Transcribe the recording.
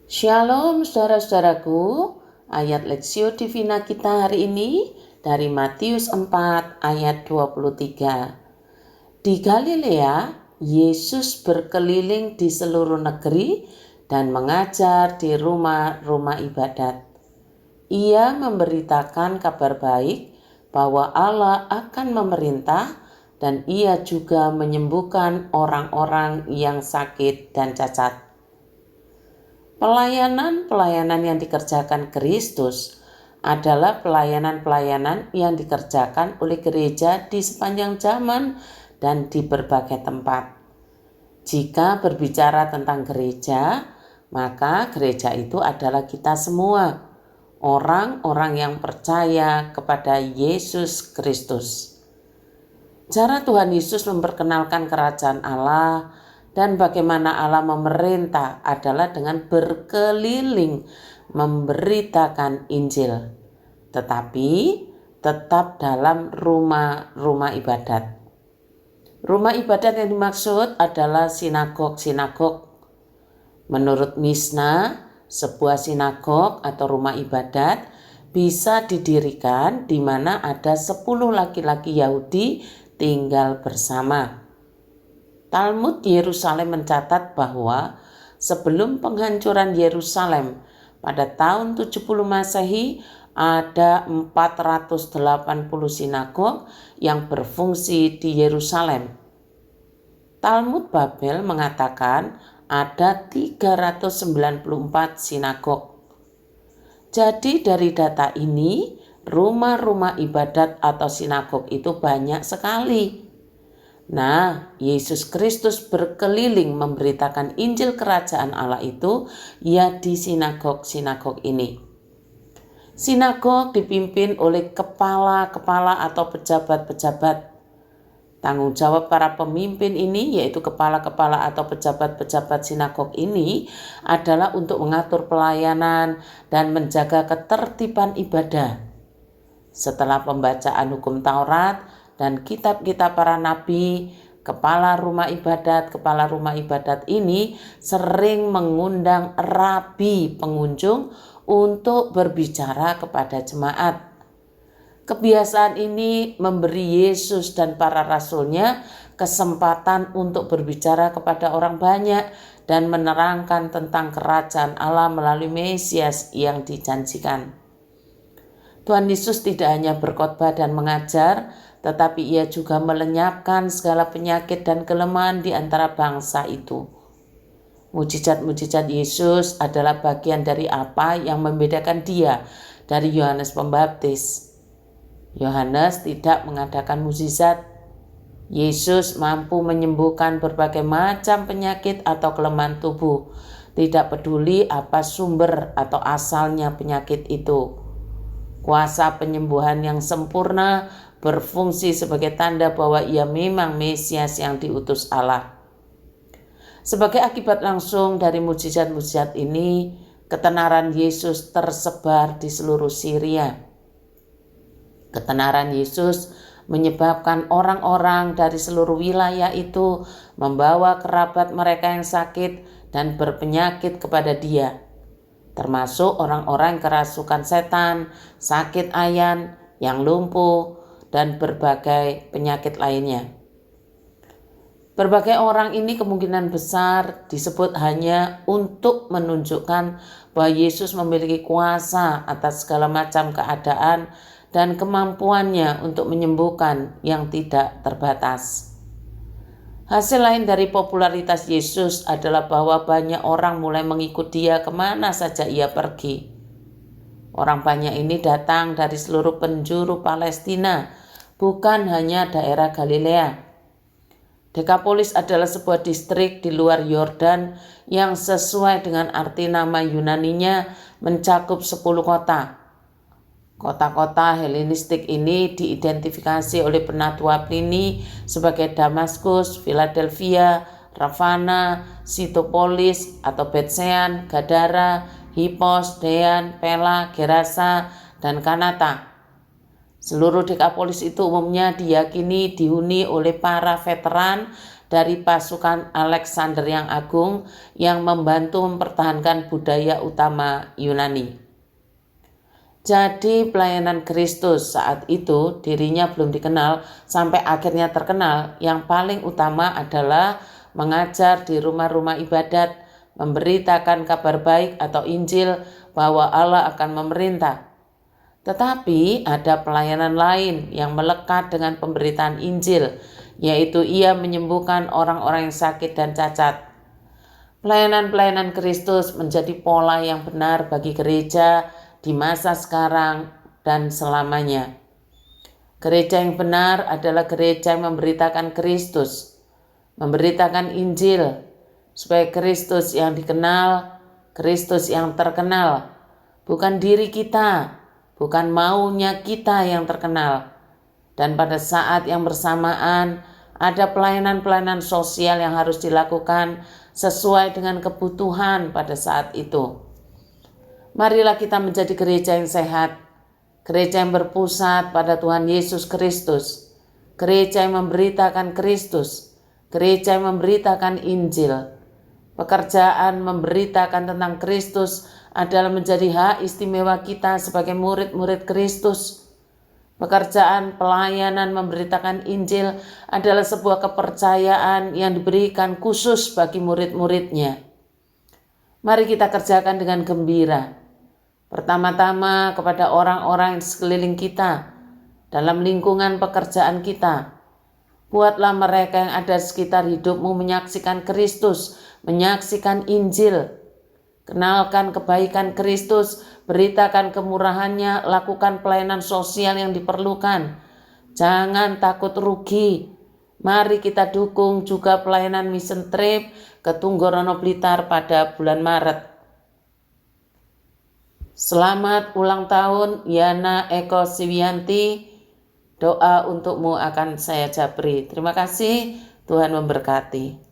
Shalom saudara-saudaraku, ayat Lexio Divina kita hari ini dari Matius 4 ayat 23. Di Galilea, Yesus berkeliling di seluruh negeri dan mengajar di rumah-rumah ibadat. Ia memberitakan kabar baik bahwa Allah akan memerintah dan ia juga menyembuhkan orang-orang yang sakit dan cacat. Pelayanan-pelayanan yang dikerjakan Kristus adalah pelayanan-pelayanan yang dikerjakan oleh gereja di sepanjang zaman dan di berbagai tempat. Jika berbicara tentang gereja, maka gereja itu adalah kita semua, orang-orang yang percaya kepada Yesus Kristus. Cara Tuhan Yesus memperkenalkan kerajaan Allah dan bagaimana Allah memerintah adalah dengan berkeliling memberitakan Injil, tetapi tetap dalam rumah-rumah ibadat. Rumah ibadat yang dimaksud adalah sinagog-sinagog. Menurut Misna, sebuah sinagog atau rumah ibadat bisa didirikan di mana ada 10 laki-laki Yahudi tinggal bersama. Talmud Yerusalem mencatat bahwa sebelum penghancuran Yerusalem pada tahun 70 Masehi ada 480 sinagog yang berfungsi di Yerusalem. Talmud Babel mengatakan ada 394 sinagog. Jadi dari data ini, rumah-rumah ibadat atau sinagog itu banyak sekali. Nah, Yesus Kristus berkeliling memberitakan Injil Kerajaan Allah itu ya di sinagog-sinagog ini. Sinagog dipimpin oleh kepala-kepala atau pejabat-pejabat. Tanggung jawab para pemimpin ini, yaitu kepala-kepala atau pejabat-pejabat sinagog ini, adalah untuk mengatur pelayanan dan menjaga ketertiban ibadah. Setelah pembacaan hukum Taurat dan kitab-kitab para nabi, kepala rumah ibadat ini sering mengundang rabi pengunjung untuk berbicara kepada jemaat. Kebiasaan ini memberi Yesus dan para rasulnya kesempatan untuk berbicara kepada orang banyak dan menerangkan tentang kerajaan Allah melalui Mesias yang dijanjikan. Tuhan Yesus tidak hanya berkhotbah dan mengajar, tetapi ia juga melenyapkan segala penyakit dan kelemahan di antara bangsa itu. Mujizat-mujizat Yesus adalah bagian dari apa yang membedakan dia dari Yohanes Pembaptis. Yohanes tidak mengadakan mujizat. Yesus mampu menyembuhkan berbagai macam penyakit atau kelemahan tubuh, tidak peduli apa sumber atau asalnya penyakit itu. Kuasa penyembuhan yang sempurna berfungsi sebagai tanda bahwa ia memang Mesias yang diutus Allah. Sebagai akibat langsung dari mujizat-mujizat ini, ketenaran Yesus tersebar di seluruh Syria. Ketenaran Yesus menyebabkan orang-orang dari seluruh wilayah itu membawa kerabat mereka yang sakit dan berpenyakit kepada Dia, termasuk orang-orang kerasukan setan, sakit ayan, yang lumpuh, dan berbagai penyakit lainnya. Berbagai orang ini kemungkinan besar disebut hanya untuk menunjukkan bahwa Yesus memiliki kuasa atas segala macam keadaan dan kemampuannya untuk menyembuhkan yang tidak terbatas. Hasil lain dari popularitas Yesus adalah bahwa banyak orang mulai mengikut Dia kemana saja Ia pergi. Orang banyak ini datang dari seluruh penjuru Palestina, bukan hanya daerah Galilea. Dekapolis adalah sebuah distrik di luar Yordan yang sesuai dengan arti nama Yunaninya mencakup 10 kota. Kota-kota Helenistik ini diidentifikasi oleh penatua Pliny sebagai Damaskus, Philadelphia, Ravenna, Sitopolis atau Betsean, Gadara, Hippos, Dean, Pela, Gerasa, dan Kanata. Seluruh Dekapolis itu umumnya diyakini dihuni oleh para veteran dari pasukan Alexander yang Agung yang membantu mempertahankan budaya utama Yunani. Jadi pelayanan Kristus saat itu dirinya belum dikenal sampai akhirnya terkenal. Yang paling utama adalah mengajar di rumah-rumah ibadat, memberitakan kabar baik atau Injil bahwa Allah akan memerintah. Tetapi ada pelayanan lain yang melekat dengan pemberitaan Injil, yaitu ia menyembuhkan orang-orang yang sakit dan cacat. Pelayanan-pelayanan Kristus menjadi pola yang benar bagi gereja di masa sekarang dan selamanya. Gereja yang benar adalah gereja yang memberitakan Kristus, memberitakan Injil, supaya Kristus yang dikenal, Kristus yang terkenal, bukan diri kita, bukan maunya kita yang terkenal. Dan pada saat yang bersamaan, ada pelayanan-pelayanan sosial yang harus dilakukan sesuai dengan kebutuhan pada saat itu. Marilah kita menjadi gereja yang sehat, gereja yang berpusat pada Tuhan Yesus Kristus, gereja yang memberitakan Kristus, gereja yang memberitakan Injil. Pekerjaan memberitakan tentang Kristus adalah menjadi hak istimewa kita sebagai murid-murid Kristus. Pekerjaan pelayanan memberitakan Injil adalah sebuah kepercayaan yang diberikan khusus bagi murid-muridnya. Mari kita kerjakan dengan gembira. Pertama-tama kepada orang-orang di sekeliling kita, dalam lingkungan pekerjaan kita. Buatlah mereka yang ada di sekitar hidupmu menyaksikan Kristus, menyaksikan Injil. Kenalkan kebaikan Kristus, beritakan kemurahannya, lakukan pelayanan sosial yang diperlukan. Jangan takut rugi. Mari kita dukung juga pelayanan mission trip ke Tunggorono Blitar pada bulan Maret. Selamat ulang tahun Yana Eko Siwianti. Doa untukmu akan saya japri. Terima kasih, Tuhan memberkati.